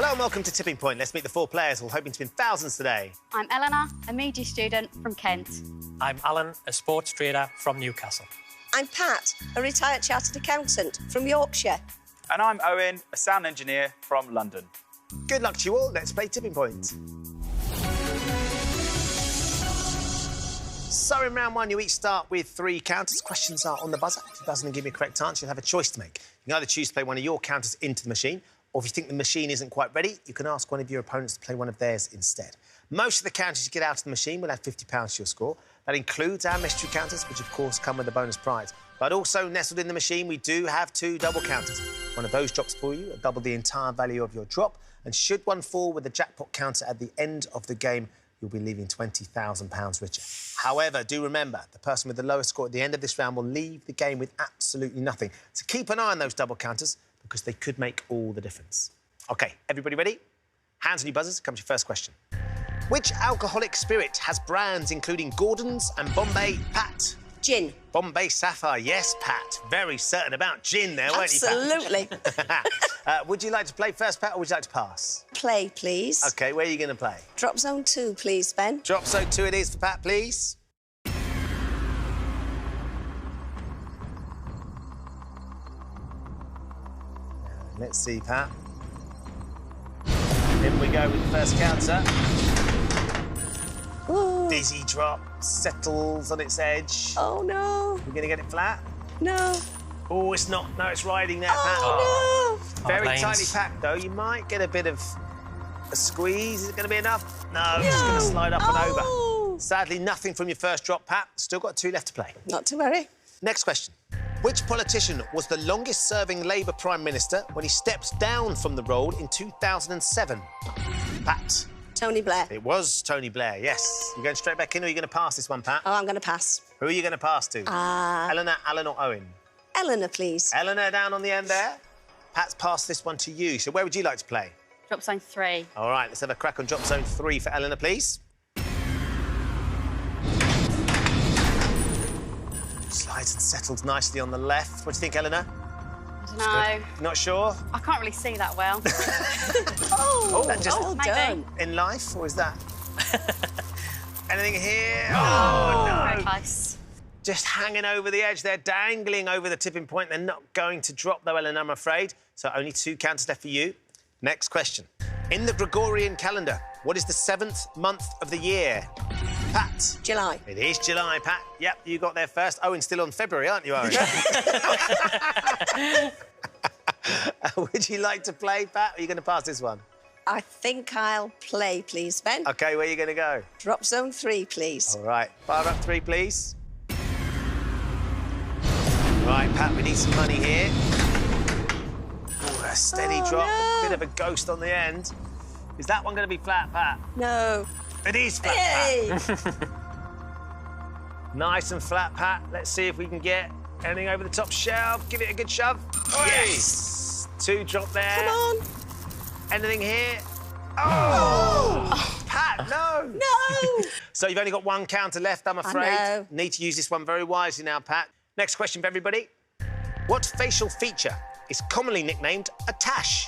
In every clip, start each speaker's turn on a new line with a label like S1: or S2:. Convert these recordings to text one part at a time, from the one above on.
S1: Hello and welcome to Tipping Point. Let's meet the four players all hoping to win thousands today.
S2: I'm Eleanor, a media student from Kent.
S3: I'm Alan, a sports trader from Newcastle.
S4: I'm Pat, a retired chartered accountant from Yorkshire.
S5: And I'm Owen, a sound engineer from London.
S1: Good luck to you all. Let's play Tipping Point. So in round one, you each start with 3 counters. Questions are on the buzzer. If you buzz and give me a correct answer, you'll have a choice to make. You can either choose to play one of your counters into the machine, or if you think the machine isn't quite ready, you can ask one of your opponents to play one of theirs instead. Most of the counters you get out of the machine will add £50 to your score. That includes our mystery counters, which of course come with a bonus prize. But also nestled in the machine, we do have 2 double counters. One of those drops for you, double the entire value of your drop. And should one fall with the jackpot counter at the end of the game, you'll be leaving £20,000 richer. However, do remember, the person with the lowest score at the end of this round will leave the game with absolutely nothing. So keep an eye on those double counters, because they could make all the difference. OK, everybody ready? Hands on your buzzers, comes your first question. Which alcoholic spirit has brands including Gordon's and Bombay Pat?
S4: Gin.
S1: Bombay Sapphire, yes, Pat. Very certain about gin there, weren't you, Pat?
S4: Absolutely.
S1: Would you like to play first, Pat, or would you like to pass?
S4: Play, please.
S1: OK, where are you going to play?
S4: Drop zone 2, please, Ben.
S1: Drop zone 2 it is for Pat, please. Let's see, Pat. In we go with the first counter.
S4: Ooh.
S1: Dizzy drop, settles on its edge.
S4: Oh, no.
S1: We're going to get it flat?
S4: No.
S1: Oh, it's not. No, it's riding there, Pat.
S4: Oh, no.
S1: Very
S3: lanes.
S1: tightly packed, though. You might get a bit of a squeeze. Is it going to be enough? No, it's just going to slide up and over. Sadly, nothing from your first drop, Pat. Still got 2 left to play.
S4: Not to worry.
S1: Next question. Which politician was the longest-serving Labour Prime Minister when he stepped down from the role in 2007? Pat.
S4: Tony Blair.
S1: It was Tony Blair, yes. You going straight back in, or are you going to pass this one, Pat?
S4: Oh, I'm going to pass.
S1: Who are you going to pass to? Eleanor, Alan or Owen?
S4: Eleanor, please.
S1: Eleanor down on the end there. Pat's passed this one to you, so where would you like to play?
S2: Drop zone 3.
S1: All right, let's have a crack on drop zone 3 for Eleanor, please. Slides and settles nicely on the left. What do you think, Eleanor?
S2: I don't know.
S1: Not sure?
S2: I can't really see that well.
S1: That just
S4: well
S2: maybe.
S4: done.
S1: in life, or is that? Anything here?
S2: Very close.
S1: Just hanging over the edge. They're dangling over the tipping point. They're not going to drop, though, Eleanor, I'm afraid. So only 2 counters left for you. Next question. In the Gregorian calendar, what is the 7th month of the year? Pat.
S4: July.
S1: It is July, Pat. Yep, you got there first. Owen's still on February, aren't you, Owen? Would you like to play, Pat, or are you going to pass this one?
S4: I think I'll play, please, Ben.
S1: OK, where are you going to go?
S4: Drop zone 3, please.
S1: All right. Fire up 3, please. Right, Pat, we need some money here. Ooh, a steady drop,
S4: no.
S1: a bit of a ghost on the end. Is that one going to be flat, Pat?
S4: No.
S1: It is flat,
S4: Hey!
S1: Pat. Nice and flat, Pat. Let's see if we can get anything over the top shelf. Give it a good shove. Yes! 2 drop there.
S4: Come on.
S1: Anything here? Oh! Pat, no!
S4: No!
S1: So you've only got 1 counter left, I'm afraid.
S4: know.
S1: Need to use this one very wisely now, Pat. Next question for everybody. What facial feature is commonly nicknamed a tash?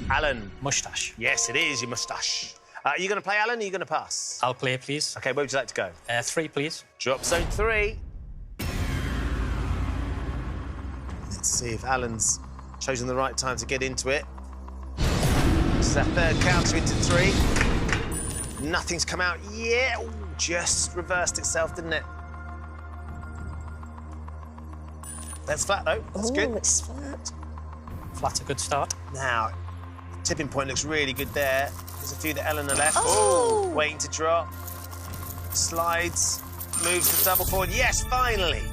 S1: Alan.
S3: Moustache.
S1: Yes, it is your moustache. Are you going to play, Alan, or are you going to pass?
S3: I'll play, please.
S1: OK, where would you like to go?
S3: 3, please.
S1: Drop zone 3. Let's see if Alan's chosen the right time to get into it. This is our 3rd counter into 3. Nothing's come out yet. Ooh, just reversed itself, didn't it? That's flat, though. That's good.
S4: It's flat.
S3: Flat, a good start.
S1: Now, tipping point looks really good there. There's a few that Eleanor left.
S4: Oh!
S1: Ooh, waiting to drop. Slides, moves the double forward. Yes, finally!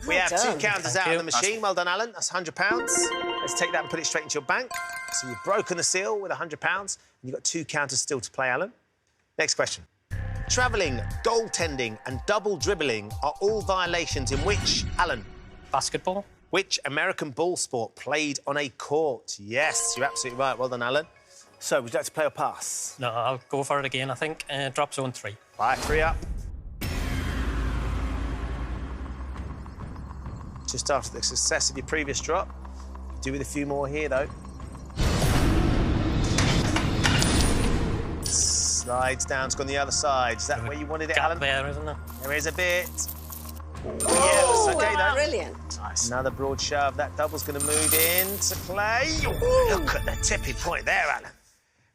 S1: We have
S4: done.
S1: 2 counters
S3: Thank
S1: out
S3: you.
S1: of the machine. Well done, Alan. That's £100. Let's take that and put it straight into your bank. So you've broken the seal with £100, and you've got 2 counters still to play, Alan. Next question. Travelling, goaltending and double dribbling are all violations in which, Alan?
S3: Basketball.
S1: Which American ball sport played on a court? Yes, you're absolutely right. Well done, Alan. So, would you like to play or pass?
S3: No, I'll go for it again, I think. Drop zone 3.
S1: Fire 3 up. Just after the success of your previous drop. Do with a few more here, though. Slides down to go on the other side. Is that where you wanted it,
S3: Gap
S1: Alan?
S3: there, isn't there?
S1: There is a bit. Yeah, looks okay, though.
S4: Brilliant.
S5: Nice.
S1: Another broad shove. That double's going to move into play. Ooh, look at the tipping point there, Alan.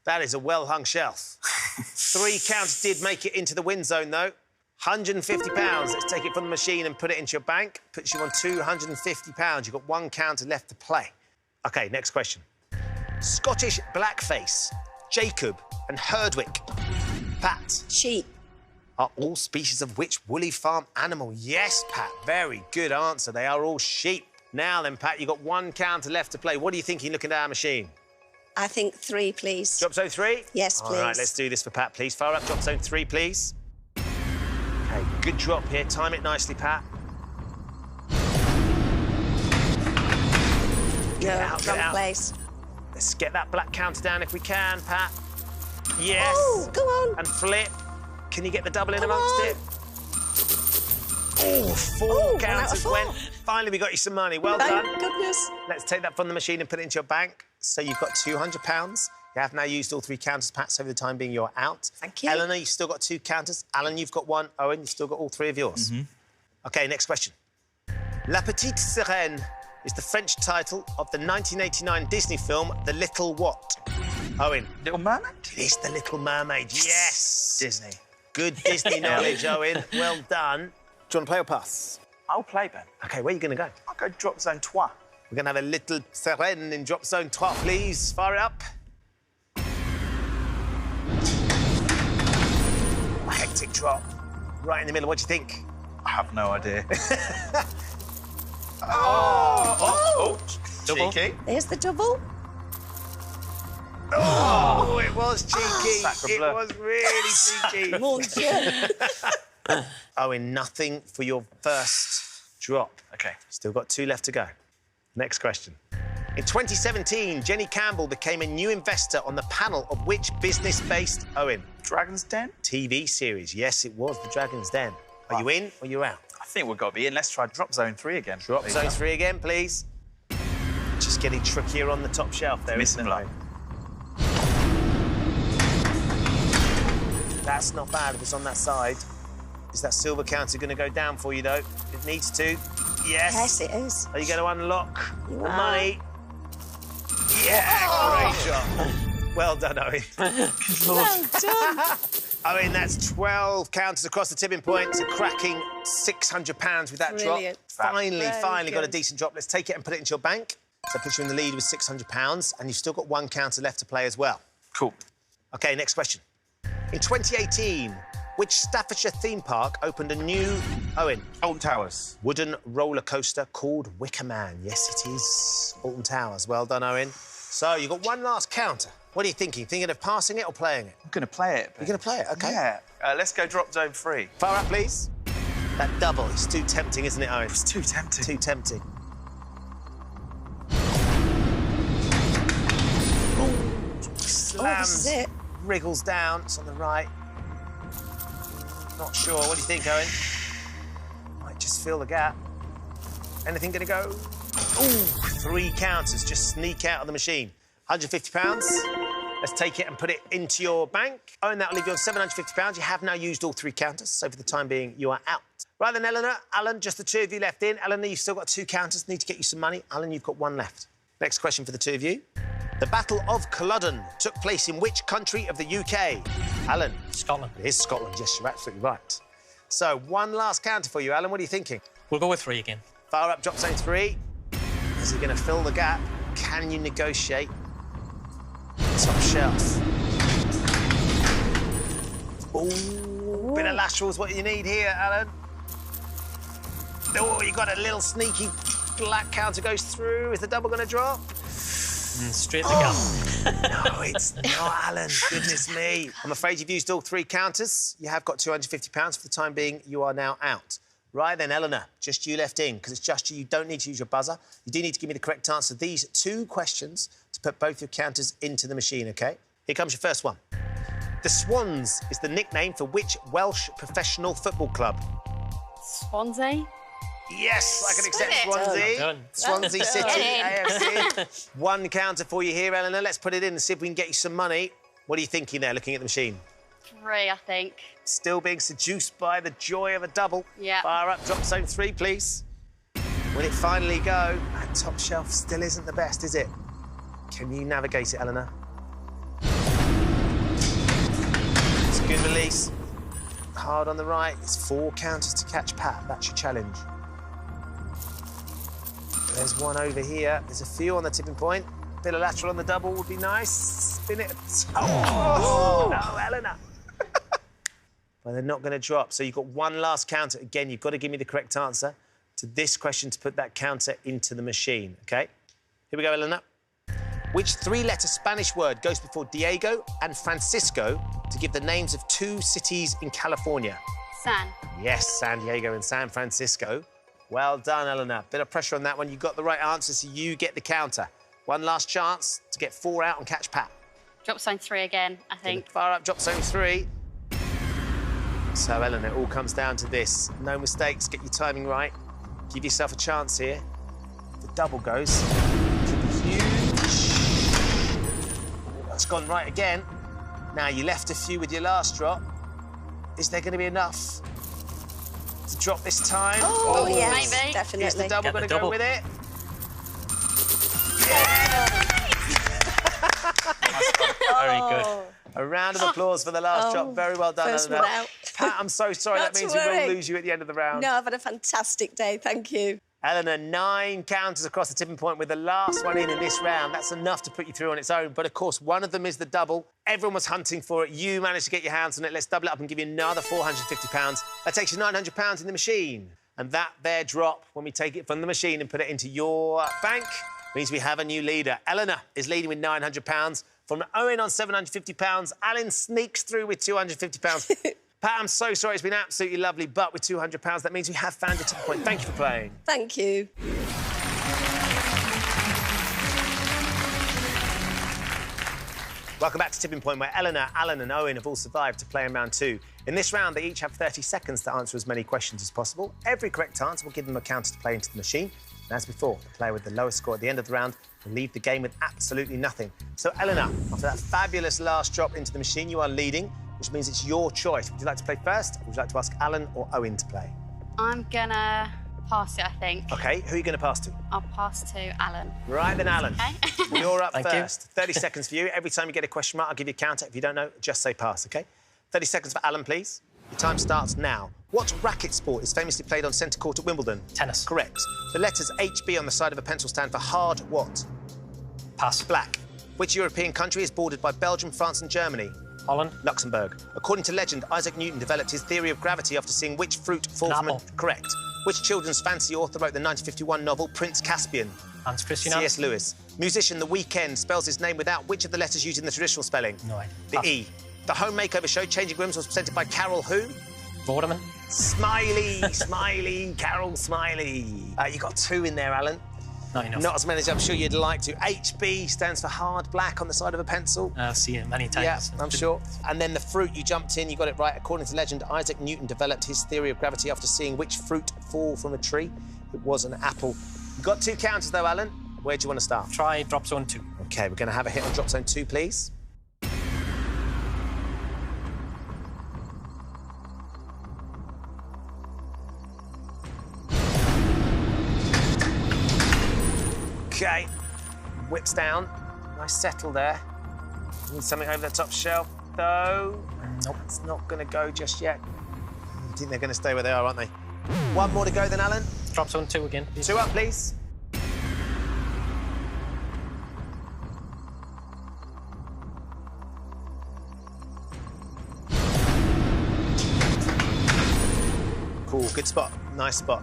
S1: That is a well-hung shelf. 3 counts did make it into the win zone, though. £150. Let's take it from the machine and put it into your bank. Puts you on £250. You've got 1 counter left to play. OK, next question. Scottish blackface, Jacob and Herdwick. Pat.
S4: Sheep.
S1: Are all species of which woolly farm animal? Yes, Pat. Very good answer. They are all sheep. Now then, Pat, you've got 1 counter left to play. What are you thinking looking at our machine?
S4: I think 3, please.
S1: Drop zone 3?
S4: Yes, please.
S1: All right, let's do this for Pat, please. Fire up, drop zone 3, please. OK, good drop here. Time it nicely, Pat. Get out,
S4: wrong
S1: get out.
S4: place.
S1: Let's get that black counter down if we can, Pat. Yes.
S4: Oh, go on.
S1: And flip. Can you get the double in
S4: Come
S1: amongst
S4: on.
S1: it? Oh, 4
S4: Oh, 1 out of
S1: counters
S4: 4.
S1: went. Finally, we got you some money. Well done.
S4: Thank goodness.
S1: Let's take that from the machine and put it into your bank. So you've got £200. You have now used all 3 counters, Pat, so for the time being, you're out.
S4: Thank you.
S1: Eleanor, you've still got 2 counters. Alan, you've got 1. Owen, you've still got all 3 of yours. OK, next question. La Petite Sirène is the French title of the 1989 Disney film The Little What? Owen.
S5: Little Mermaid?
S1: It is The Little Mermaid, yes.
S5: Disney.
S1: Good Disney knowledge, Owen. Well done. Do you want to play or pass?
S5: I'll play, Ben.
S1: OK, where are you going to go?
S5: I'll go drop zone 3.
S1: We're going to have a little Sirène in drop zone 3, please. Fire it up. A hectic drop. Right in the middle. What do you think?
S5: I have no idea.
S3: Double.
S5: Cheeky.
S4: There's the double.
S1: Oh, it was cheeky.
S5: Sacre
S1: It
S5: bleu.
S1: was really cheeky.
S4: Mon Dieu.
S1: Owen, nothing for your first drop.
S5: OK.
S1: Still got 2 left to go. Next question. In 2017, Jenny Campbell became a new investor on the panel of which business-based, Owen?
S5: Dragon's Den?
S1: TV series. Yes, it was The Dragon's Den. Are you in or you're out?
S5: I think we've got to be in. Let's try drop zone 3 again.
S1: Drop
S5: please.
S1: zone 3 again, please. Just getting trickier on the top shelf there,
S5: Missing
S1: isn't it?
S5: blow.
S1: That's not bad if it's on that side. Is that silver counter going to go down for you, though? It needs to. Yes.
S4: Yes, it is.
S1: Are you going to unlock the
S4: Wow.
S1: money? Yeah, great job. Well done, Owen.
S4: Well done.
S1: Owen, that's 12 counters across the tipping point. It's a cracking £600 with that
S4: Brilliant.
S1: drop. Finally
S4: Very
S1: got a
S4: good.
S1: decent drop. Let's take it and put it into your bank. So that puts you in the lead with £600, and you've still got 1 counter left to play as well.
S5: Cool.
S1: OK, next question. In 2018, which Staffordshire theme park opened a new, Owen,
S5: Alton Towers.
S1: wooden roller coaster called Wicker Man? Yes, it is. Alton Towers. Well done, Owen. So you've got 1 last counter. What are you thinking? Thinking of passing it or playing it?
S5: I'm going to play it.
S1: You're going to play it, OK.
S5: Yeah. Let's go drop zone 3.
S1: Fire up, please. That double is too tempting, isn't it, Owen?
S5: It's too tempting.
S1: Too tempting.
S4: this is it.
S1: Wriggles down. It's on the right. Not sure. What do you think, Owen? Might just feel the gap. Anything going to go? Ooh, 3 counters. Just sneak out of the machine. £150. Let's take it and put it into your bank. Owen, that'll leave you on £750. You have now used all 3 counters, so for the time being, you are out. Right then, Eleanor, Alan, just the 2 of you left in. Eleanor, you've still got 2 counters. Need to get you some money. Alan, you've got 1 left. Next question for the 2 of you. The Battle of Culloden took place in which country of the UK? Alan.
S3: Scotland.
S1: It is Scotland. Yes, you're absolutely right. So, 1 last counter for you, Alan. What are you thinking?
S3: We'll go with 3 again.
S1: Fire up, drop zone 3. Is he going to fill the gap? Can you negotiate? Top shelf. Ooh, bit of lateral's what you need here, Alan. Oh, you got a little sneaky black counter goes through. Is the double going to drop?
S3: Straight to gap.
S1: No, it's not, Alan. Goodness me. I'm afraid you've used all 3 counters. You have got £250. For the time being, you are now out. Right then, Eleanor, just you left in, because it's just you. You don't need to use your buzzer. You do need to give me the correct answer to these 2 questions to put both your counters into the machine, OK? Here comes your first one. The Swans is the nickname for which Welsh professional football club?
S2: Swansea.
S1: Yes, I can accept
S2: Done.
S1: Swansea.
S3: Done.
S1: Swansea
S2: Done.
S1: City,
S2: Get
S1: AFC. 1 counter for you here, Eleanor. Let's put it in and see if we can get you some money. What are you thinking there, looking at the machine?
S2: 3, I think.
S1: Still being seduced by the joy of a double.
S2: Yeah.
S1: Fire up drop zone 3, please. Will it finally go? That top shelf still isn't the best, is it? Can you navigate it, Eleanor? It's a good release. Hard on the right. It's 4 counters to catch Pat. That's your challenge. There's one over here. There's a few on the tipping point. Bit of lateral on the double would be nice. Spin it. Oh, no, Eleanor. Well, they're not going to drop. So you've got one last counter. Again, you've got to give me the correct answer to this question to put that counter into the machine, OK? Here we go, Eleanor. Which 3-letter Spanish word goes before Diego and Francisco to give the names of 2 cities in California?
S2: San.
S1: Yes, San Diego and San Francisco. Well done, Eleanor. Bit of pressure on that one. You got the right answer, so you get the counter. One last chance to get 4 out and catch Pat.
S2: Drop zone 3 again, I think.
S1: Fire up, drop zone 3. So, Eleanor, it all comes down to this. No mistakes, get your timing right. Give yourself a chance here. The double goes. Could be huge. That's gone right again. Now, you left a few with your last drop. Is there going to be enough to drop this time?
S4: Oh, yes,
S2: maybe.
S4: definitely.
S1: Is the double going to go with it?
S3: Very good.
S1: A round of applause for the last drop. Very well done,
S4: first
S1: Eleanor.
S4: one out.
S1: Pat, I'm so sorry.
S4: Not
S1: That means
S4: to
S1: we will
S4: worry.
S1: lose you at the end of the round.
S4: No, I've had a fantastic day, thank you.
S1: Eleanor, 9 counters across the tipping point with the last one in this round. That's enough to put you through on its own. But, of course, one of them is the double. Everyone was hunting for it. You managed to get your hands on it. Let's double it up and give you another £450. That takes you £900 in the machine. And that there drop, when we take it from the machine and put it into your bank, means we have a new leader. Eleanor is leading with £900. From Owen on £750, Alan sneaks through with £250. Pat, I'm so sorry. It's been absolutely lovely, but with £200, that means we have found your tipping point. Thank you for playing.
S4: Thank you.
S1: Welcome back to Tipping Point, where Eleanor, Alan and Owen have all survived to play in round 2. In this round, they each have 30 seconds to answer as many questions as possible. Every correct answer will give them a counter to play into the machine. And as before, the player with the lowest score at the end of the round will leave the game with absolutely nothing. So, Eleanor, after that fabulous last drop into the machine, you are leading, which means it's your choice. Would you like to play first, or would you like to ask Alan or Owen to play?
S2: I'm gonna pass it, I think.
S1: OK, who are you going to pass to?
S2: I'll pass to Alan.
S1: Right then, Alan.
S2: Okay.
S1: You're up
S3: Thank
S1: first. 30 seconds for you. Every time you get a question mark, I'll give you a counter. If you don't know, just say pass, OK? 30 seconds for Alan, please. Your time starts now. What racket sport is famously played on centre court at Wimbledon?
S3: Tennis.
S1: Correct. The letters HB on the side of a pencil stand for hard what?
S3: Pass.
S1: Black. Which European country is bordered by Belgium, France and Germany?
S3: Holland.
S1: Luxembourg. According to legend, Isaac Newton developed his theory of gravity after seeing which fruit fall from a...
S3: apple.
S1: Correct. Which children's fantasy author wrote the 1951 novel Prince Caspian?
S3: Hans Christian
S1: C.S. Lewis. Musician The Weeknd spells his name without which of the letters used in the traditional spelling?
S3: No idea.
S1: The
S3: Pass.
S1: E. The home makeover show Changing Rooms was presented by Carol who?
S3: Vorderman.
S1: Smiley, Smiley, Carol Smiley. You got 2 in there, Alan.
S3: Not enough.
S1: Not as many as I'm sure you'd like to. HB stands for hard black on the side of a pencil.
S3: I've seen it many times.
S1: Yeah, I'm sure. And then the fruit, you jumped in, you got it right. According to legend, Isaac Newton developed his theory of gravity after seeing which fruit fall from a tree. It was an apple. You got 2 counters, though, Alan. Where do you want to start?
S3: Try drop zone 2.
S1: OK, we're going to have a hit on drop zone 2, please. OK, whips down. Nice settle there. Need something over the top shelf, though.
S3: Nope.
S1: It's not going to go just yet. I think they're going to stay where they are, aren't they? One more to go then, Alan.
S3: Drop zone 2 again, please.
S1: 2 up, please. Cool, good spot. Nice spot.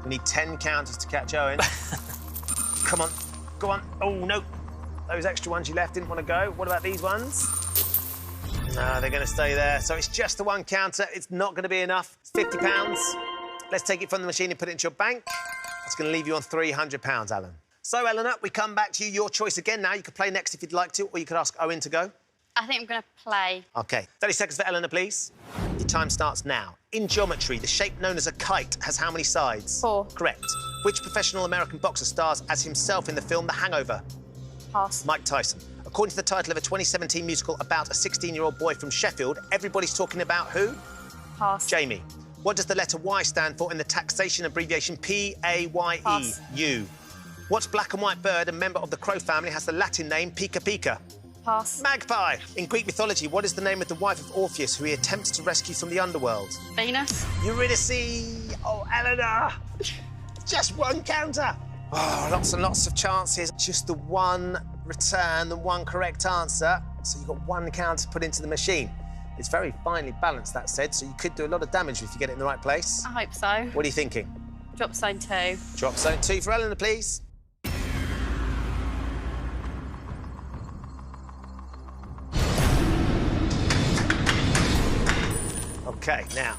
S1: We need 10 counters to catch Owen. Come on, go on. Oh, no. Those extra ones you left didn't want to go. What about these ones? No, they're going to stay there. So it's just the 1 counter. It's not going to be enough. It's £50. Let's take it from the machine and put it into your bank. That's going to leave you on £300, Alan. So, Eleanor, we come back to you. Your choice again now. You could play next if you'd like to, or you could ask Owen to go.
S2: I think I'm gonna play.
S1: OK. 30 seconds for Eleanor, please. Your time starts now. In geometry, the shape known as a kite has how many sides?
S2: 4.
S1: Correct. Which professional American boxer stars as himself in the film The Hangover?
S2: Pass.
S1: Mike Tyson. According to the title of a 2017 musical about a 16-year-old boy from Sheffield, everybody's talking about who?
S2: Pass.
S1: Jamie. What does the letter Y stand for in the taxation abbreviation PAYE?
S2: Pass.
S1: U. What black and white bird, a member of the crow family, has the Latin name Pika Pika?
S2: Pass.
S1: Magpie. In Greek mythology, what is the name of the wife of Orpheus who he attempts to rescue from the underworld?
S2: Venus.
S1: Eurydice. Oh, Eleanor. Just one counter. Oh, lots and lots of chances. Just the one return, the one correct answer. So you've got one counter put into the machine. It's very finely balanced, that said, so you could do a lot of damage if you get it in the right place.
S2: I hope so.
S1: What are you thinking?
S2: Drop zone 2.
S1: Drop zone 2 for Eleanor, please. OK, now,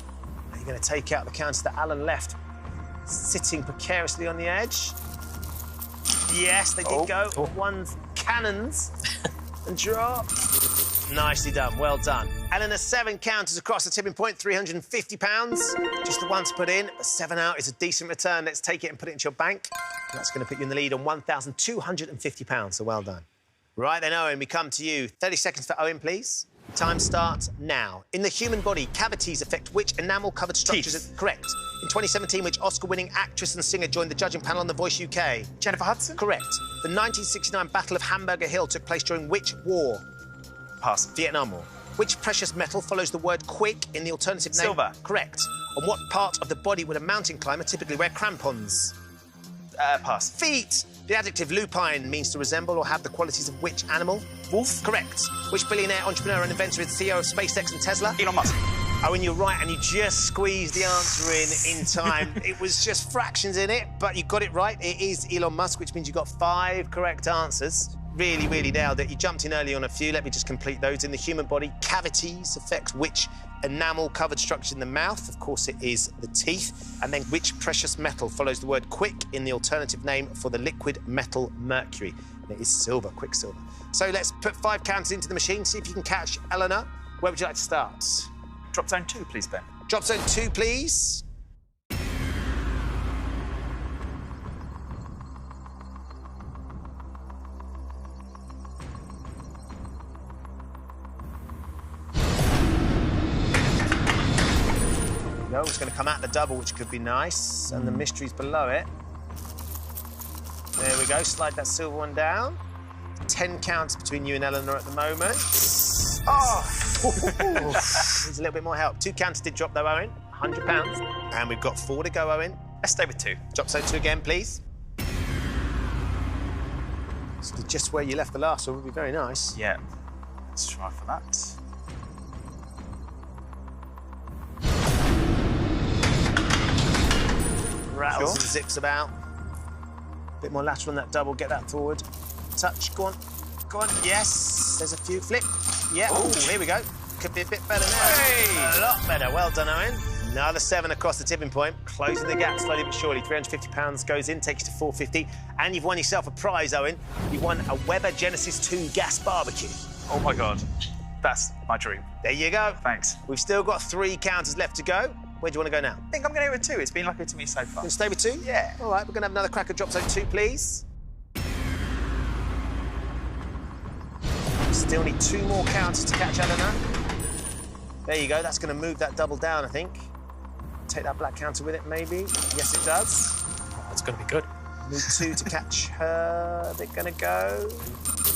S1: are you going to take out the counter that Alan left, sitting precariously on the edge? Yes, they did go. One cannons and drop. Nicely done, well done. Eleanor, 7 counters across the tipping point, £350. Just the one to put in, but 7 out is a decent return. Let's take it and put it into your bank. That's going to put you in the lead on £1,250, so well done. Right then, Owen, we come to you. 30 seconds for Owen, please. Time starts now. In the human body, cavities affect which enamel-covered structures? Correct. In 2017, which Oscar-winning actress and singer joined the judging panel on The Voice UK?
S5: Jennifer Hudson?
S1: Correct. The 1969 Battle of Hamburger Hill took place during which war?
S5: Pass.
S1: Vietnam War. Which precious metal follows the word quick in the alternative name?
S5: Silver.
S1: Correct. On what part of the body would a mountain climber typically wear crampons?
S5: Pass.
S1: Feet. The adjective lupine means to resemble or have the qualities of which animal? Wolf. Correct. Which billionaire, entrepreneur and inventor is CEO of SpaceX and Tesla?
S5: Elon Musk.
S1: Owen, you're right, and you just squeezed the answer in time. It was just fractions in it, but you got it right. It is Elon Musk, which means you got 5 correct answers. Really, really nailed it. You jumped in early on a few. Let me just complete those. In the human body, cavities affect which enamel-covered structure in the mouth? Of course, it is the teeth. And then which precious metal follows the word quick in the alternative name for the liquid metal mercury? And it is silver, quicksilver. So let's put 5 counters into the machine, see if you can catch Eleanor. Where would you like to start?
S5: Drop zone 2, please, Ben.
S1: Drop zone 2, please. No, it's going to come out the double, which could be nice, and the mystery's below it. There we go, slide that silver one down. 10 counts between you and Eleanor at the moment. Oh! Needs a little bit more help. 2 counters did drop, though, Owen. £100. And we've got 4 to go, Owen.
S5: Let's stay with 2.
S1: Drop zone 2 again, please. So just where you left the last one would be very nice.
S5: Yeah. Let's try for that.
S1: Rattles and zips about. Bit more lateral on that double, get that forward. Touch, go on. Go on, yes. There's a few, flip. Yeah, oh, here we go. Could be a bit better now.
S5: Hey!
S1: A lot better, well done, Owen. Another 7 across the tipping point, closing the gap slowly but surely. £350 goes in, takes you to £450. And you've won yourself a prize, Owen. You've won a Weber Genesis 2 gas barbecue.
S5: Oh, my God. That's my dream.
S1: There you go.
S5: Thanks.
S1: We've still got 3 counters left to go. Where do you want to go now?
S5: I think I'm going to go with 2. It's been lucky to me so far.
S1: Can you stay with 2?
S5: Yeah.
S1: All right, we're going to have another crack at drop zone 2, please. Still need 2 more counters to catch Eleanor. There you go. That's going to move that double down, I think. Take that black counter with it, maybe. Yes, it does.
S3: Oh, that's going to be good.
S1: Move 2 to catch her. They're going to go.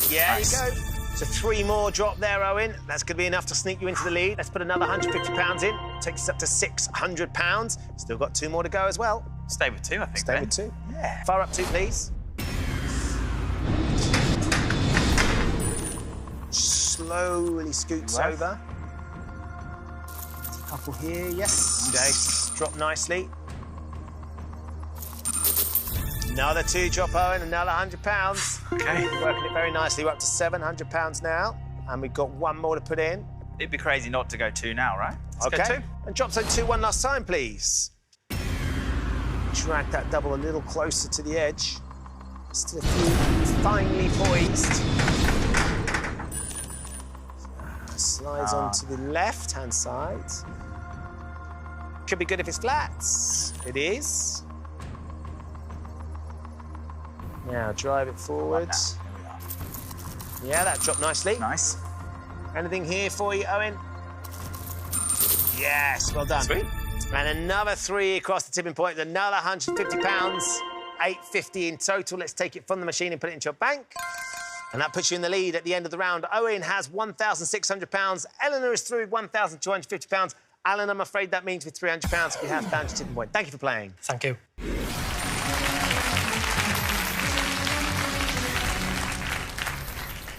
S1: Yeah,
S5: Nice.
S1: There you go. So 3 more drop there, Owen. That's going to be enough to sneak you into the lead. Let's put another £150 in. Takes us up to £600. Still got 2 more to go as well.
S5: Stay with 2, I think.
S1: Stay
S5: Ben.
S1: with 2.
S5: Yeah.
S1: Fire up 2, please. Slowly scoots
S5: Right.
S1: over. A couple here, yes. Okay, drop nicely. Another 2 drop, Owen, another £100.
S5: OK.
S1: Working it very nicely. We're up to £700 now, and we've got 1 more to put in.
S5: It'd be crazy not to go 2 now, right? Let's
S1: Okay.
S5: go 2.
S1: And drop zone 2 one last time, please. Drag that double a little closer to the edge. Still a few finely poised. Slides onto the left-hand side. Could be good if it's flat. It is. Now drive it forward.
S5: Right now. Here we are.
S1: Yeah, that dropped nicely.
S5: Nice.
S1: Anything here for you, Owen? Yes, well done.
S5: Sweet.
S1: And another 3 across the tipping point, another £150, £850 in total. Let's take it from the machine and put it into your bank. And that puts you in the lead at the end of the round. Owen has £1,600. Eleanor is through £1,250. Alan, I'm afraid that means with £300, you have found your tipping point. Thank you for playing.
S3: Thank you.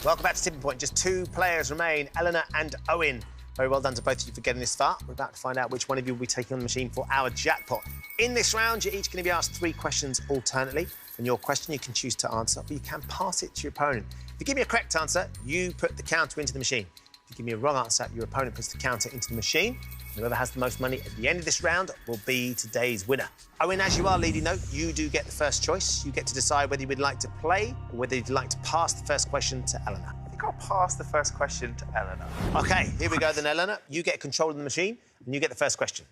S1: Welcome back to Tipping Point. Just 2 players remain, Eleanor and Owen. Very well done to both of you for getting this far. We're about to find out which one of you will be taking on the machine for our jackpot. In this round, you're each going to be asked 3 questions alternately. And your question you can choose to answer, but you can pass it to your opponent. If you give me a correct answer, you put the counter into the machine. If you give me a wrong answer, your opponent puts the counter into the machine. Whoever has the most money at the end of this round will be today's winner. Owen, as you are leading, though, you do get the first choice. You get to decide whether you would like to play or whether you'd like to pass the first question to Eleanor.
S5: I think I'll pass the first question to Eleanor.
S1: OK, here we go then, Eleanor. You get control of the machine and you get the first question.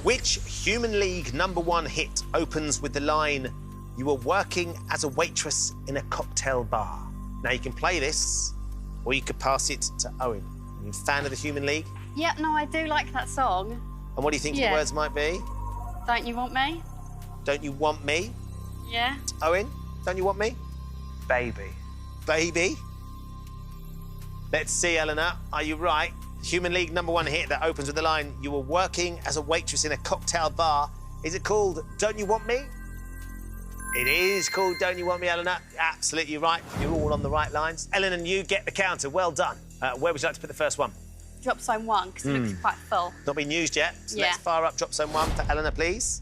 S1: Which Human League #1 hit opens with the line, "You were working as a waitress in a cocktail bar"? Now, you can play this or you could pass it to Owen. Are you a fan of the Human League?
S2: Yeah, no, I do like that song.
S1: And what do you think the
S2: Yeah.
S1: words might be?
S2: Don't you want me?
S1: Don't you want me?
S2: Yeah.
S1: Owen, don't you want me?
S5: Baby.
S1: Baby? Let's see, Eleanor. Are you right? Human League #1 hit that opens with the line, "You were working as a waitress in a cocktail bar." Is it called Don't You Want Me? It is called Don't You Want Me, Eleanor. Absolutely right. You're all on the right lines. Eleanor, you get the counter. Well done. Where would you like to put the first one?
S2: Drop zone 1, because it looks quite full.
S1: Not been used yet. So
S2: Yeah.
S1: let's fire up drop zone 1 for Eleanor, please.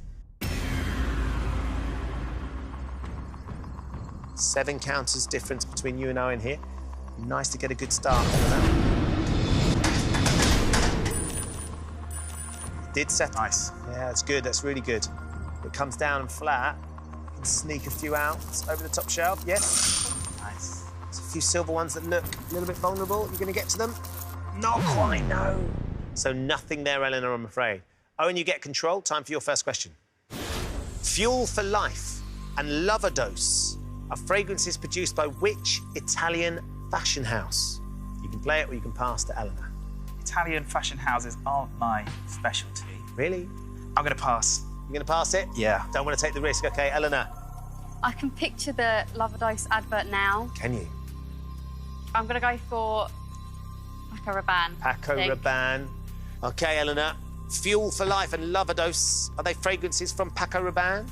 S1: 7 counters difference between you and Owen here. Nice to get a good start, Eleanor. Did settle.
S5: Nice.
S1: Yeah, that's good. That's really good. It comes down flat. You can sneak a few out over the top shelf. Yes.
S5: Nice.
S1: There's a few silver ones that look a little bit vulnerable. You're going to get to them? Not quite, no. So nothing there, Eleanor, I'm afraid. Owen, you get control. Time for your first question. Fuel for Life and Loverdose are fragrances produced by which Italian fashion house? You can play it or you can pass to Eleanor.
S5: Italian fashion houses aren't my specialty.
S1: Really?
S5: I'm going to pass.
S1: You're going to pass it?
S5: Yeah.
S1: Don't want to take the risk. OK, Eleanor.
S2: I can picture the Loverdose advert now.
S1: Can you?
S2: I'm going to go for Paco Rabanne.
S1: Paco Rabanne. OK, Eleanor. Fuel for Life and Loverdose. Are they fragrances from Paco Rabanne?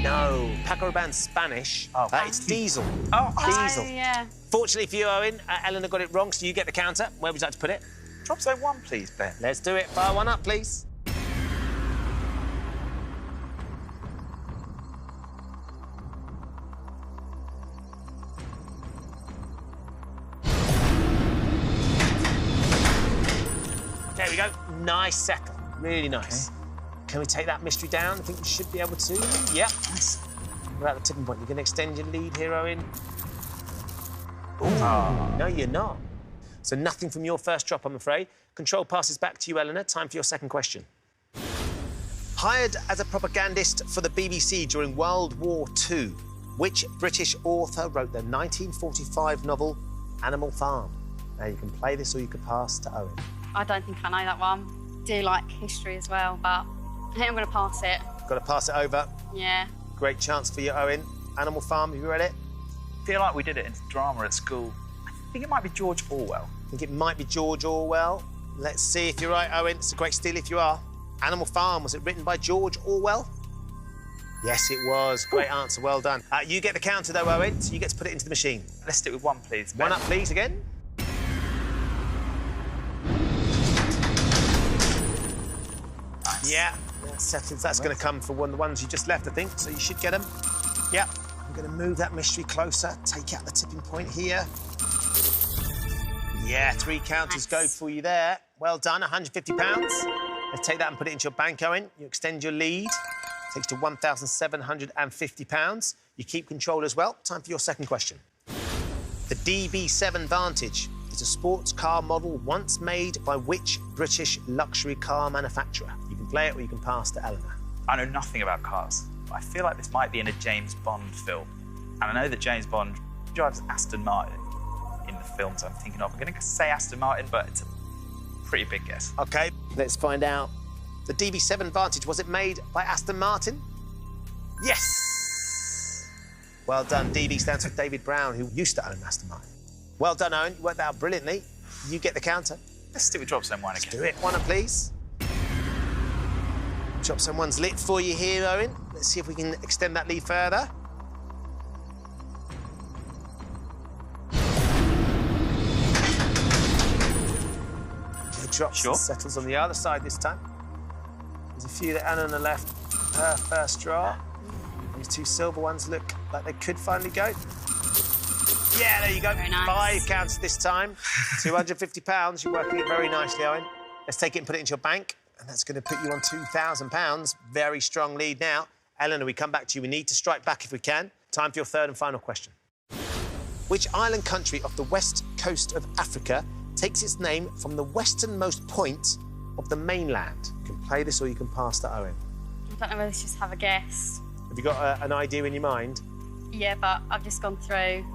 S1: No. Paco Rabanne's Spanish.
S5: Oh.
S1: It's diesel.
S5: Oh,
S1: Diesel.
S2: Oh, yeah.
S1: Fortunately for you, Owen, Eleanor got it wrong, so you get the counter. Where would you like to put it?
S5: drop zone 1, please, Ben.
S1: Let's do it. Fire one up, please. There we go. Nice settle. Really nice.
S5: Okay.
S1: Can we take that mystery down? I think we should be able to. Yep. Nice. We're at the tipping point. You're going to extend your lead here, Owen. Ooh. No, you're not. So nothing from your first drop, I'm afraid. Control passes back to you, Eleanor. Time for your second question. Hired as a propagandist for the BBC during World War II, which British author wrote the 1945 novel Animal Farm? Now, you can play this or you could pass to Owen.
S2: I don't think I know that one. Do like history as well, but I think I'm going to pass it.
S1: Got to pass it over.
S2: Yeah.
S1: Great chance for you, Owen. Animal Farm, have you read it?
S5: I feel like we did it in drama at school. I think it might be George Orwell.
S1: I think it might be George Orwell. Let's see if you're right, Owen. It's a great steal if you are. Animal Farm, was it written by George Orwell? Yes, it was. Great answer, well done. You get the counter, though, Owen, so you get to put it into the machine.
S5: Let's stick with 1, please, Ben.
S1: One up, please, again.
S5: Nice.
S1: Yeah, that's settled. That's going to come for one of the ones you just left, I think, so you should get them. Yeah, I'm going to move that mystery closer, take out the tipping point here. Yeah, 3 counters go for you there. Well done, £150. Let's take that and put it into your bank, Owen. You extend your lead. Takes to £1,750. You keep control as well. Time for your second question. The DB7 Vantage is a sports car model once made by which British luxury car manufacturer? You can play it or you can pass to Eleanor.
S5: I know nothing about cars, but I feel like this might be in a James Bond film. And I know that James Bond he drives Aston Martin in the films I'm thinking of. I'm going to say Aston Martin, but it's a pretty big guess.
S1: OK, let's find out. The DB7 Vantage, was it made by Aston Martin? Yes! Well done. DB stands for David Brown, who used to own Aston Martin. Well done, Owen. You worked that out brilliantly. You get the counter.
S5: Let's stick with drop zone 1 again.
S1: Do it. 1 up, please. Drop zone 1's lit for you here, Owen. Let's see if we can extend that lead further. Okay, drops and settles on the other side this time. There's a few that Anna on the left, her first draw. These 2 silver ones look like they could finally go. Yeah, there you go.
S2: Very nice.
S1: 5 counts this time. £250. You're working it very nicely, Owen. Let's take it and put it into your bank. And that's going to put you on £2,000. Very strong lead now. Eleanor, we come back to you. We need to strike back if we can. Time for your third and final question. Which island country off the west coast of Africa takes its name from the westernmost point of the mainland? You can play this or you can pass to Owen.
S2: I don't know whether to just have a guess.
S1: Have you got an idea in your mind?
S2: Yeah, but I've just gone through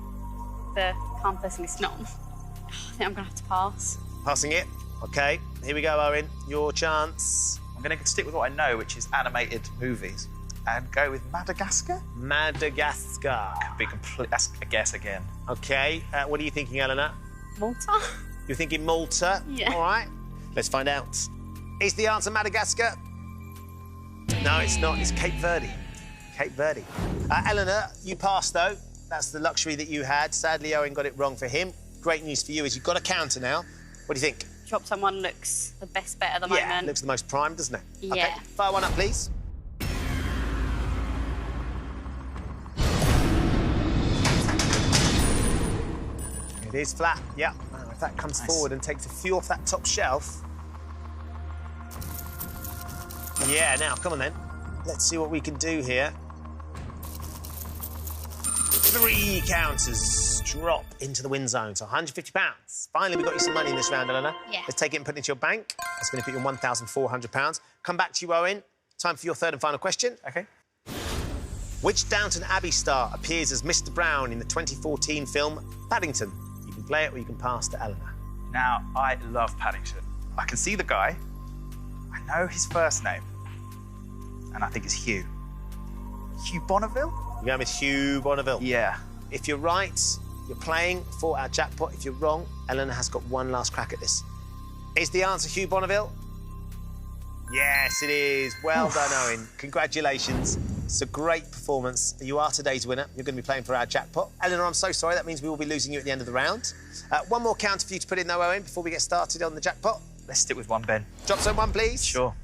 S2: the campus list. No, I think I'm going to have to pass.
S1: Passing it? OK, here we go, Owen. Your chance.
S5: I'm going to stick with what I know, which is animated movies, and go with Madagascar.
S1: Madagascar.
S5: Could be complete. That's a guess again.
S1: OK, what are you thinking, Eleanor?
S2: Malta?
S1: You're thinking Malta?
S2: Yeah.
S1: All right, let's find out. Is the answer Madagascar? No, it's not. It's Cape Verde. Cape Verde. Eleanor, you passed, though. That's the luxury that you had. Sadly, Owen got it wrong for him. Great news for you is you've got a counter now. What do you think?
S2: Drop someone looks the best bet at the
S1: Yeah,
S2: moment.
S1: looks the most prime, doesn't it?
S2: Yeah.
S1: OK, fire 1 up, please. It is flat, yeah. Now, if that comes forward and takes a few off that top shelf... Yeah, now, come on then. Let's see what we can do here. 3 counters drop into the win zone, so £150. Finally, we got you some money in this round, Eleanor.
S2: Yeah.
S1: Let's take it and put it into your bank. That's going to put you on £1,400. Come back to you, Owen. Time for your third and final question.
S5: OK.
S1: Which Downton Abbey star appears as Mr. Brown in the 2014 film Paddington? You can play it or you can pass to Eleanor.
S5: Now, I love Paddington. I can see the guy. I know his first name. And I think it's Hugh. Hugh Bonneville?
S1: You're going with Hugh Bonneville.
S5: Yeah.
S1: If you're right, you're playing for our jackpot. If you're wrong, Eleanor has got one last crack at this. Is the answer Hugh Bonneville? Yes, it is. Well done, Owen. Congratulations. It's a great performance. You are today's winner. You're going to be playing for our jackpot. Eleanor, I'm so sorry. That means we will be losing you at the end of the round. One more counter for you to put in, though, Owen, before we get started on the jackpot.
S5: Let's stick with 1, Ben.
S1: Drop zone 1, please.
S5: Sure.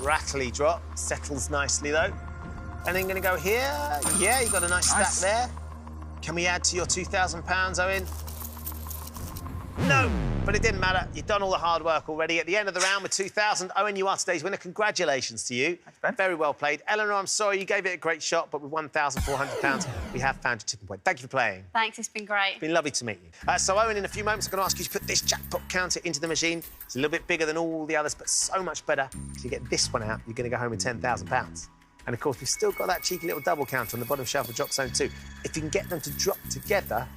S1: Rattly drop. Settles nicely, though. And then going to go here. Yeah, you got a nice stack there. Can we add to your £2,000, Owen? No, but it didn't matter. You've done all the hard work already. At the end of the round with 2,000, Owen, you are today's winner. Congratulations to you.
S5: Thanks, Ben.
S1: Very well played. Eleanor, I'm sorry, you gave it a great shot, but with £1,400, we have found your tipping point. Thank you for playing.
S2: Thanks, it's been great.
S1: It's been lovely to meet you. So, Owen, in a few moments, I'm going to ask you to put this jackpot counter into the machine. It's a little bit bigger than all the others, but so much better. So you get this one out, you're going to go home with £10,000. And, of course, we've still got that cheeky little double counter on the bottom shelf of Drop Zone 2. If you can get them to drop together,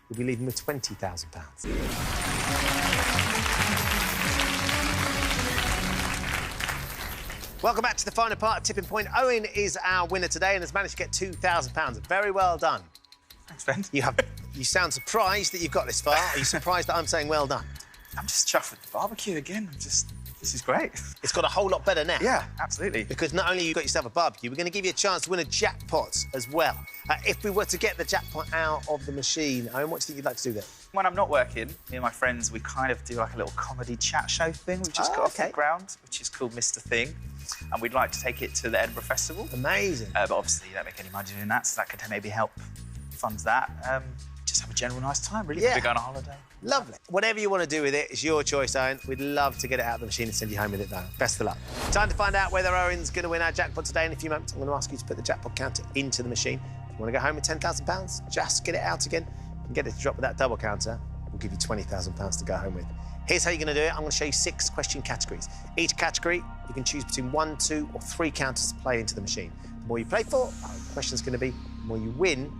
S1: you'll be leaving with £20,000. Welcome back to the final part of Tipping Point. Owen is our winner today and has managed to get £2,000. Very well done.
S5: Thanks, Ben.
S1: You sound surprised that you've got this far. Are you surprised that I'm saying well done?
S5: I'm just chuffed with the barbecue again. This is great.
S1: It's got a whole lot better now.
S5: Yeah, absolutely.
S1: Because not only you got yourself a barbecue, we're going to give you a chance to win a jackpot as well. If we were to get the jackpot out of the machine, Owen, what do you think you'd like to do there?
S5: When I'm not working, me and my friends, we kind of do like a little comedy chat show thing. We've just got off the ground, which is called Mr. Thing. And we'd like to take it to the Edinburgh Festival.
S1: Amazing.
S5: But obviously you don't make any money doing that, so that could maybe help fund that. Just have a general nice time, really.
S1: Yeah.
S5: We're going on holiday.
S1: Lovely. Whatever you want to do with it, it's your choice, Owen. We'd love to get it out of the machine and send you home with it, though. Best of luck. Time to find out whether Owen's going to win our jackpot today. In a few moments, I'm going to ask you to put the jackpot counter into the machine. If you want to go home with £10,000, just get it out again and get it to drop with that double counter. We'll give you £20,000 to go home with. Here's how you're going to do it. I'm going to show you 6 question categories. Each category, you can choose between 1, 2, or 3 counters to play into the machine. The more you play for, the harder the question's going to be. The more you win,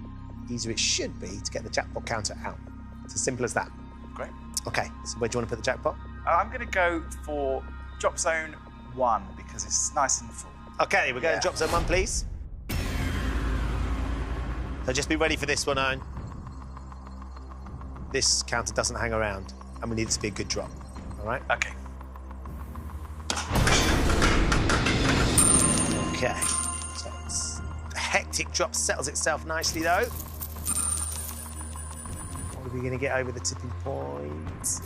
S1: the easier it should be to get the jackpot counter out. It's as simple as that.
S5: Great.
S1: OK, so where do you want to put the jackpot?
S5: I'm going to go for drop zone 1 because it's nice and full.
S1: OK, we're going to drop zone 1, please. So just be ready for this one, Owen. This counter doesn't hang around, and we need it to be a good drop. All right?
S5: OK.
S1: OK. So the hectic drop settles itself nicely, though. What are we going to get over the tipping point?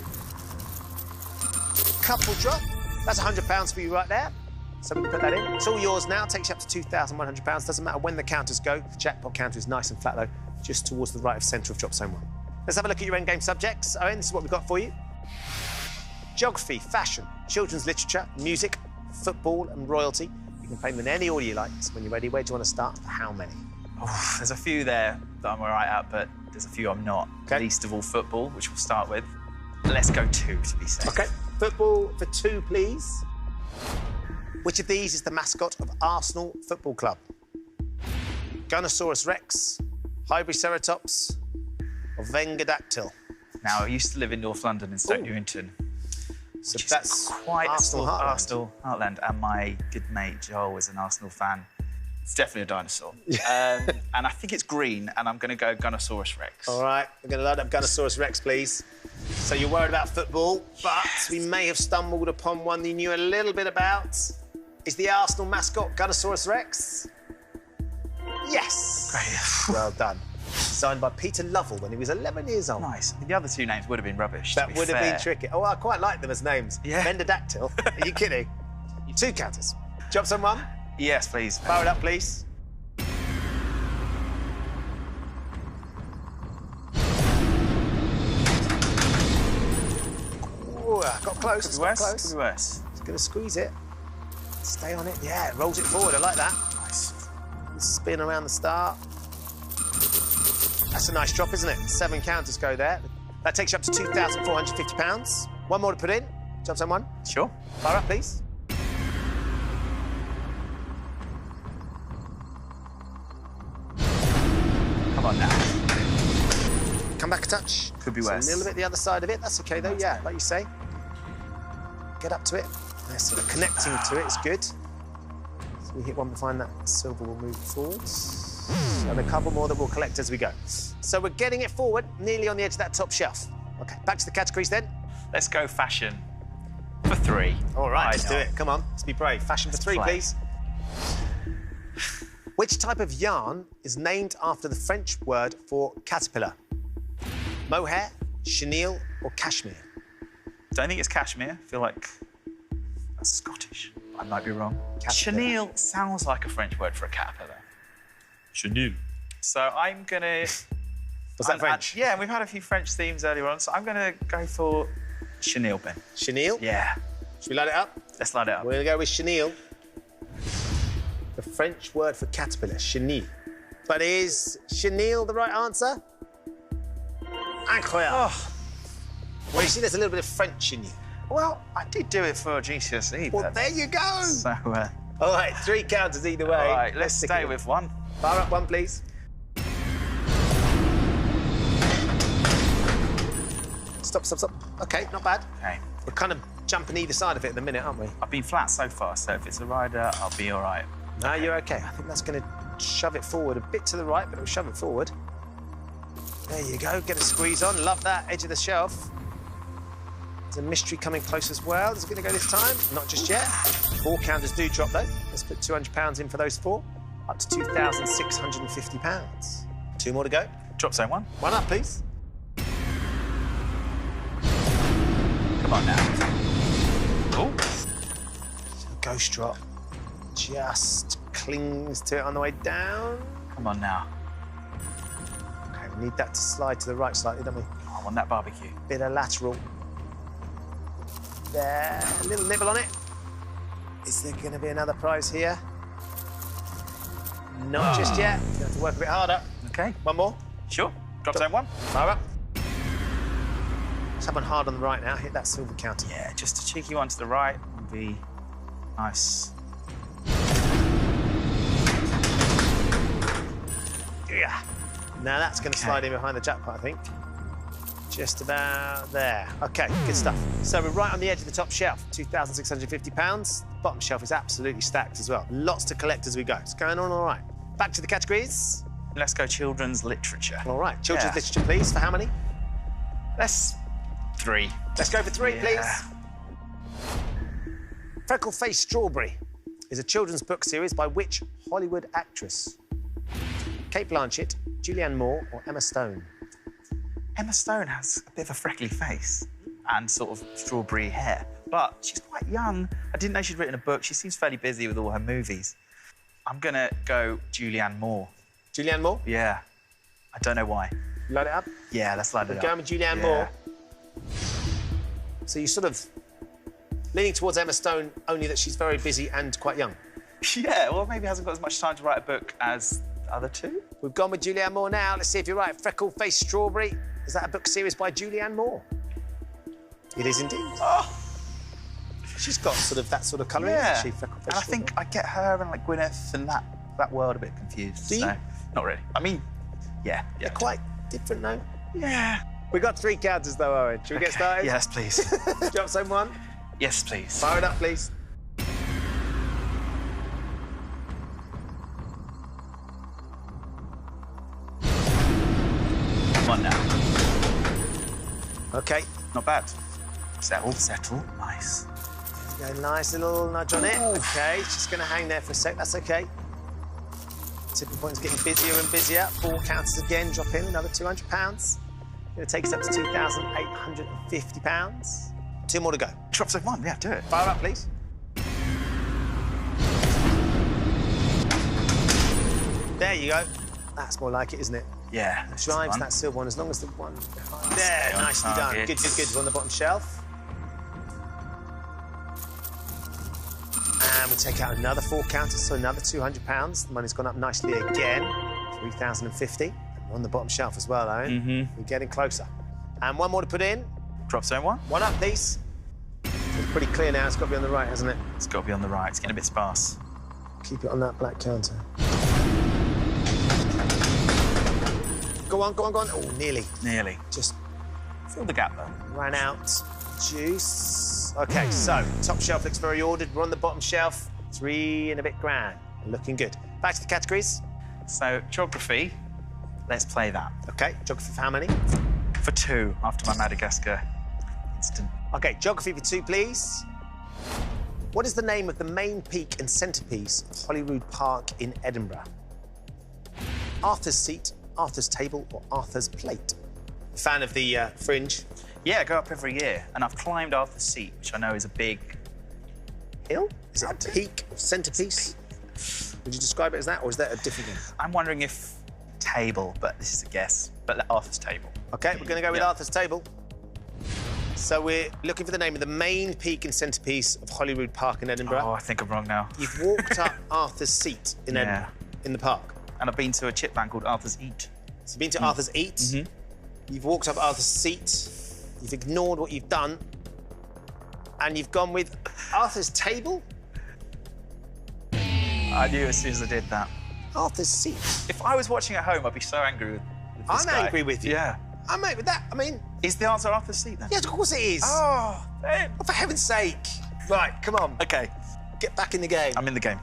S1: Couple drop. That's £100 for you right there. So we can put that in. It's all yours now. Takes you up to £2,100. Doesn't matter when the counters go. The jackpot counter is nice and flat, though, just towards the right of centre of drop zone 1. Let's have a look at your endgame subjects. Owen, this is what we've got for you. Geography, fashion, children's literature, music, football and royalty. You can play them in any order you like. So when you're ready, where do you want to start? How many?
S5: Oh, there's a few there that I'm all right at, but there's a few I'm not.
S1: Okay.
S5: Least of all football, which we'll start with. Let's go 2 to be safe.
S1: OK. Football for 2, please. Which of these is the mascot of Arsenal Football Club? Gunnosaurus Rex, Hybriceratops, or Vengadactyl?
S5: Now, I used to live in North London in Stoke Newington.
S1: So
S5: Which
S1: that's
S5: is quite
S1: Arsenal
S5: a sort of
S1: heartland.
S5: Arsenal heartland, and my good mate Joel is an Arsenal fan. It's definitely a dinosaur. And I think it's green, and I'm going to go Gunnosaurus Rex.
S1: All right, we're going to load up Gunnosaurus Rex, please. So you're worried about football, but we may have stumbled upon one you knew a little bit about. Is the Arsenal mascot Gunnosaurus Rex? Yes.
S5: Great.
S1: Well done. Designed by Peter Lovell when he was 11 years old.
S5: Nice. I mean, the other 2 names would have been rubbish.
S1: That would have been tricky. Oh, I quite like them as names.
S5: Yeah.
S1: Vendadactyl. Are you kidding? 2 counters. Drop zone 1.
S5: Yes, please.
S1: Fire it up, please. Ooh, got close. It's got close.
S5: Could be worse.
S1: It's going to squeeze it. Stay on it. Yeah, it rolls it forward. I like that.
S5: Nice.
S1: Spin around the start. That's a nice drop, isn't it? 7 counters go there. That takes you up to £2,450. 1 more to put in. Drop zone 1.
S5: Sure.
S1: Fire up, please.
S5: Come on now.
S1: Come back a touch.
S5: Could be
S1: So
S5: worse.
S1: a little bit the other side of it. That's OK, though. Yeah, like you say. Get up to it. They're sort of connecting to it. It's good. So we hit one behind that silver will move forwards. And a couple more that we'll collect as we go. So we're getting it forward, nearly on the edge of that top shelf. OK, back to the categories then.
S5: Let's go fashion for 3.
S1: All right,
S5: Why
S1: let's do
S5: not?
S1: it. Come on, let's be brave. Fashion for 3,
S5: play.
S1: please. Which type of yarn is named after the French word for caterpillar? Mohair, chenille, or cashmere?
S5: Don't think it's cashmere. I feel like that's Scottish. I might be wrong.
S1: Caterpillar.
S5: Chenille sounds like a French word for a caterpillar.
S3: Chenille.
S5: So I'm going to...
S1: Was that French?
S5: Yeah, we've had a few French themes earlier on, so I'm going to go for chenille, Ben.
S1: Chenille?
S5: Yeah.
S1: Should we light it up?
S5: Let's light it up.
S1: We're going to go with chenille. The French word for caterpillar, chenille. But is chenille the right answer? Incroyable.
S5: Oh,
S1: Well, you see, there's a little bit of French in you.
S5: well, I did do it for GCSE.
S1: Well,
S5: but...
S1: there you go.
S5: So,
S1: All right, 3 counters either way.
S5: all right, let's
S1: stick
S5: stay
S1: it in.
S5: with 1.
S1: Fire up 1, please. Stop, stop, stop. OK, not bad.
S5: OK.
S1: We're kind of jumping either side of it at the minute, aren't we?
S5: I've been flat so far, so if it's a rider, I'll be all right.
S1: No, you're OK. I think that's going to shove it forward a bit to the right, but it'll shove it forward. There you go. Get a squeeze on. Love that edge of the shelf. There's a mystery coming close as well. Is it going to go this time? Not just yet. 4 counters do drop, though. Let's put £200 in for those 4. Up to £2,650. 2 more to go.
S5: Drop zone 1.
S1: 1 up, please.
S5: Come on now. Oh,
S1: Ghost drop. Just clings to it on the way down.
S5: come on now.
S1: OK, we need that to slide to the right slightly, don't we?
S5: Oh, I want that barbecue.
S1: Bit of lateral. There, a little nibble on it. Is there going to be another prize here? Not just yet. You're going to have to work a bit harder.
S5: OK.
S1: 1 more.
S5: Sure. Drop zone 1.
S1: Fire up. Someone hard on the right now. Hit that silver counter.
S5: Yeah, just a cheeky one to the right would be nice.
S1: Yeah. Now that's going to slide in behind the jackpot, I think. Just about there. OK, good stuff. So we're right on the edge of the top shelf, £2,650. The bottom shelf is absolutely stacked as well. Lots to collect as we go. It's going on all right. Back to the categories.
S5: Let's go children's literature.
S1: All right, children's literature, please. For how many?
S5: Let's 3.
S1: Let's go for 3, please. Freckle-Faced Strawberry is a children's book series by which Hollywood actress? Kate Blanchett, Julianne Moore, or Emma Stone?
S5: Emma Stone has a bit of a freckly face and sort of strawberry hair, but she's quite young. I didn't know she'd written a book. She seems fairly busy with all her movies. I'm gonna go Julianne Moore.
S1: Julianne Moore?
S5: Yeah. I don't know why.
S1: Load it up.
S5: Yeah, let's load it up.
S1: Going with Julianne Moore. So you're sort of leaning towards Emma Stone, only that she's very busy and quite young.
S5: Yeah, well, maybe hasn't got as much time to write a book as the other 2.
S1: We've gone with Julianne Moore now. Let's see if you're right. Freckle-Faced Strawberry. Is that a book series by Julianne Moore? It is indeed.
S5: Oh.
S1: She's got sort of that sort of colouring, hasn't she? Freckle-Faced
S5: And I think I get her and like Gwyneth and that world a bit confused.
S1: Do you?
S5: So, not really. I mean, yeah.
S1: They're quite different, though.
S5: Yeah.
S1: We got 3 counters, though, Owen. Should we get started?
S5: Yes, please.
S1: Drop zone 1.
S5: Yes, please.
S1: Fire it up, please.
S5: Come on now.
S1: OK.
S5: Not bad. Settle. Nice.
S1: There you go, nice little nudge on it. OK, it's just going to hang there for a sec. That's OK. Tipping point is getting busier and busier. 4 counters again. Drop in another £200. Going to take us up to £2,850. 2 more to go.
S5: Drop zone 1, yeah, do it.
S1: Fire up, please. There you go. That's more like it, isn't it?
S5: Yeah.
S1: Drives that silver one as long as the one behind. There, nicely done. Good. It's on the bottom shelf. And we take out another 4 counters, so another £200. The money's gone up nicely again. 3,050. And we're on the bottom shelf as well, Owen. We're getting closer. And 1 more to put in.
S5: Drop zone 1.
S1: 1 up, please. It's pretty clear now. It's got to be on the right, hasn't it?
S5: It's got to be on the right. It's getting a bit sparse.
S1: Keep it on that black counter. Go on. Oh, nearly.
S5: Nearly.
S1: Just
S5: fill the gap, though.
S1: Ran out. Juice. OK, so top shelf looks very ordered. We're on the bottom shelf. 3 and a bit grand. Looking good. Back to the categories.
S5: So, geography. Let's play that.
S1: OK, geography for how many?
S5: For 2 after my Madagascar instant.
S1: OK, geography for 2, please. What is the name of the main peak and centrepiece of Holyrood Park in Edinburgh? Arthur's Seat, Arthur's Table, or Arthur's Plate? Fan of the Fringe?
S5: Yeah, I go up every year, and I've climbed Arthur's Seat, which I know is a big
S1: hill. Is it a peak or centrepiece? Would you describe it as that, or is that a different one?
S5: I'm wondering if table, but this is a guess. But Arthur's Table.
S1: OK, we're going to go with Arthur's Table. So we're looking for the name of the main peak and centrepiece of Holyrood Park in Edinburgh.
S5: Oh, I think I'm wrong now.
S1: You've walked up Arthur's Seat in Edinburgh, in the park.
S5: And I've been to a chip band called Arthur's Eat.
S1: So you've been to Arthur's Eat. You've walked up Arthur's Seat. You've ignored what you've done. And you've gone with Arthur's Table?
S5: I knew as soon as I did that.
S1: Arthur's Seat.
S5: If I was watching at home, I'd be so angry with this guy.
S1: I'm angry with you.
S5: Yeah.
S1: I'm angry with that. I mean...
S5: Is the answer Arthur's Seat, then?
S1: Yeah, of course it is.
S5: Oh, man.
S1: Oh, for heaven's sake. Right, come on.
S5: OK.
S1: Get back in the game.
S5: I'm in the game.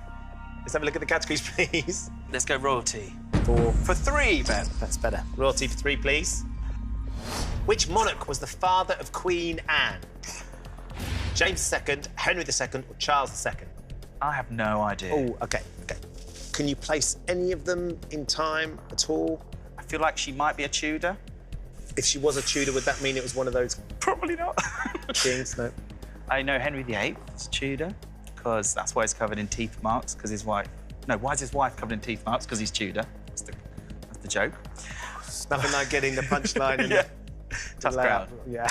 S1: Let's have a look at the categories, please.
S5: Let's go royalty.
S1: 4.
S5: For 3, Ben.
S1: That's better. Royalty for 3, please. Which monarch was the father of Queen Anne? James II, Henry II, or Charles II?
S5: I have no idea.
S1: Oh, OK. Can you place any of them in time at all?
S5: I feel like she might be a Tudor.
S1: If she was a Tudor, would that mean it was one of those
S5: Probably not.
S1: kings? No.
S5: I know Henry VIII is Tudor, because that's why he's covered in teeth marks, because his wife... No, why is his wife covered in teeth marks? Because he's Tudor. That's the joke.
S1: It's nothing like getting the punchline in
S5: Tough crowd.
S1: Yeah.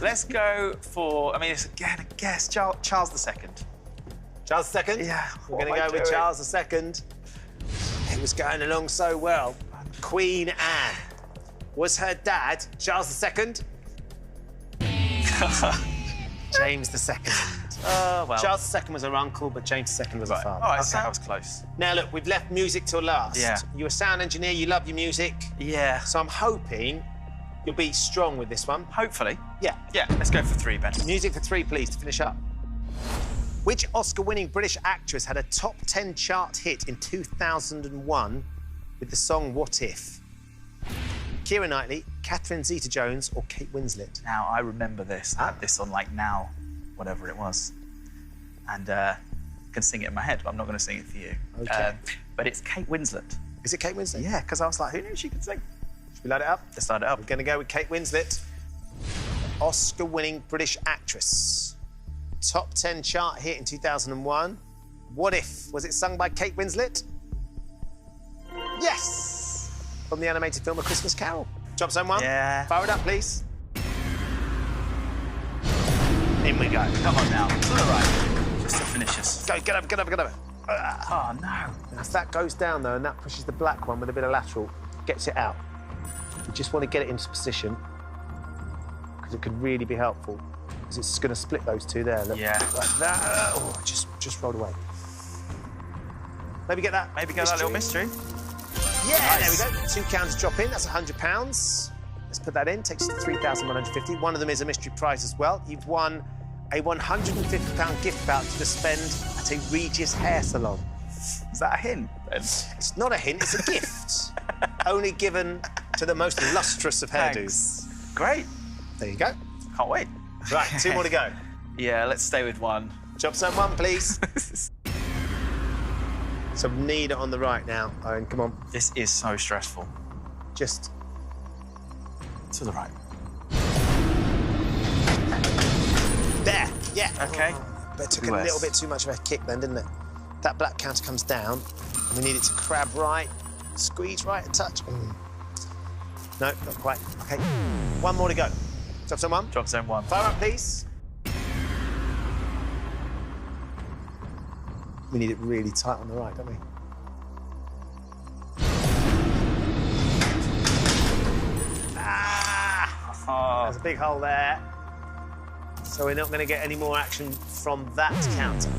S5: Let's go for... I mean, it's again a guess. Charles II.
S1: Charles II?
S5: Yeah.
S1: We're going to go with Charles II. It was going along so well. Queen Anne. Was her dad Charles II? James II.
S5: Oh, well.
S1: Charles II was her uncle, but James II was her father.
S5: All right, so that was close.
S1: Now, look, we've left music till last.
S5: Yeah.
S1: You're a sound engineer, you love your music.
S5: Yeah.
S1: So I'm hoping you'll be strong with this one.
S5: Hopefully.
S1: Yeah.
S5: Yeah, let's go for 3, Ben.
S1: Music for 3, please, to finish up. Which Oscar-winning British actress had a top 10 chart hit in 2001 with the song What If? Keira Knightley, Catherine Zeta-Jones, or Kate Winslet?
S5: Now, I remember this. I had this on, like, Now, whatever it was. And I can sing it in my head, but I'm not going to sing it for you.
S1: OK.
S5: But it's Kate Winslet.
S1: Is it Kate Winslet?
S5: Yeah, because I was like, who knew she could sing?
S1: Should we light it up?
S5: Let's light it up.
S1: We're going to go with Kate Winslet. Oscar-winning British actress. Top 10 chart hit in 2001. What If? Was it sung by Kate Winslet? Yes! From the animated film A Christmas Carol. Drop zone 1.
S5: Yeah.
S1: Fire it up, please. In we go.
S5: Come on now. It's all right. Just to finish us.
S1: Go, get over, get over, get over.
S5: Oh, no.
S1: Now, if that goes down, though, and that pushes the black one with a bit of lateral, gets it out. You just want to get it into position, because it could really be helpful. Because it's going to split those two there. Look.
S5: Yeah.
S1: Like that. Oh, just rolled away. Maybe get that.
S5: Maybe get that little mystery.
S1: Yeah,
S5: Nice.
S1: there we go. 2 counters drop in. That's £100. Let's put that in. Takes you to 3,150. One of them is a mystery prize as well. You've won a £150 gift voucher to spend at a Regis hair salon.
S5: Is that a hint, Ben?
S1: It's not a hint, it's a gift. Only given to the most lustrous of hairdos.
S5: Thanks. Great.
S1: There you go.
S5: Can't wait.
S1: Right, 2 more to go.
S5: Yeah, let's stay with 1.
S1: Drop zone 1, please. So need it on the right now, Owen, come on.
S5: This is so stressful.
S1: Just
S5: To the right.
S1: there, yeah.
S5: OK.
S1: But it took a little bit too much of a kick then, didn't it? That black counter comes down, and we need it to crab right, squeeze right, a touch. No, not quite. OK, 1 more to go. Drop zone 1.
S5: Drop zone 1.
S1: Fire up, please. We need it really tight on the right, don't we? Ah!
S5: Oh.
S1: There's a big hole there. So we're not going to get any more action from that counter.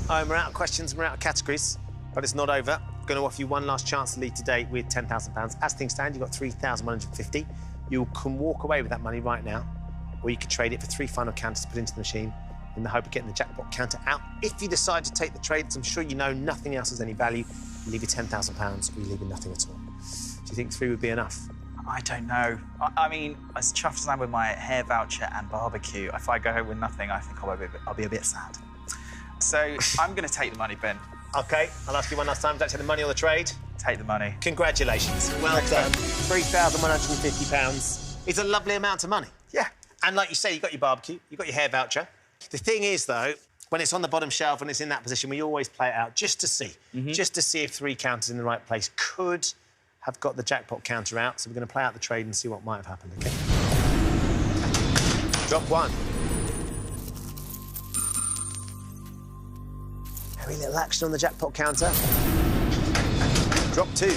S1: Oh, we're out of questions, we're out of categories, but it's not over. I'm going to offer you one last chance to lead today with £10,000. As things stand, you've got 3,150. You can walk away with that money right now, or you can trade it for 3 final counters to put into the machine in the hope of getting the jackpot counter out. If you decide to take the trade, as I'm sure you know nothing else has any value, you leave your £10,000 or you leave with nothing at all. Do you think 3 would be enough?
S5: I don't know. I mean, as chuffed as I am with my hair voucher and barbecue, if I go home with nothing, I think I'll be a bit sad. So I'm going to take the money, Ben.
S1: OK, I'll ask you one last time. Don't take the money or the trade.
S5: Take the money.
S1: Congratulations. Well done. £3,150. It's a lovely amount of money.
S5: Yeah.
S1: And like you say, you got your barbecue, you got your hair voucher. The thing is, though, when it's on the bottom shelf and it's in that position, we always play it out just to see. Just to see if 3 counters in the right place could have got the jackpot counter out. So we're going to play out the trade and see what might have happened, OK? Drop 1. Very little action on the jackpot counter. Drop 2.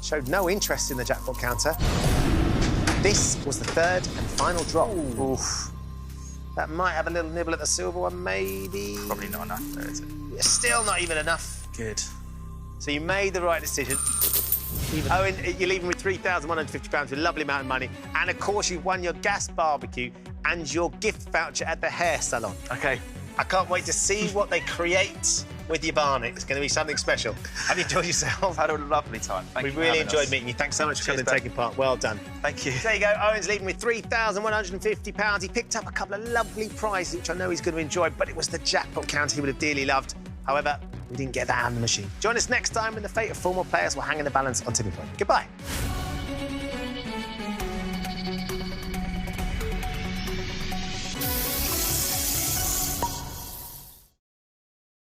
S1: Showed no interest in the jackpot counter. This was the 3rd and final drop. Oof. That might have a little nibble at the silver one, maybe.
S5: Probably not enough, though, is it?
S1: Still not even enough.
S5: Good.
S1: So you made the right decision. Owen, you're leaving with £3,150, a lovely amount of money. And, of course, you've won your gas barbecue and your gift voucher at the hair salon.
S5: OK.
S1: I can't wait to see what they create with your Barnet. It's going to be something special. Have you enjoyed yourself?
S5: I've had a lovely time. Thank you.
S1: We really enjoyed meeting you. Thanks so much for coming and taking part. Well done.
S5: Thank you.
S1: There you go. Owen's leaving with £3,150. He picked up a couple of lovely prizes, which I know he's going to enjoy, but it was the jackpot counter he would have dearly loved. However, we didn't get that out of the machine. Join us next time when the fate of 4 more players will hang in the balance on Tipping Point. Goodbye.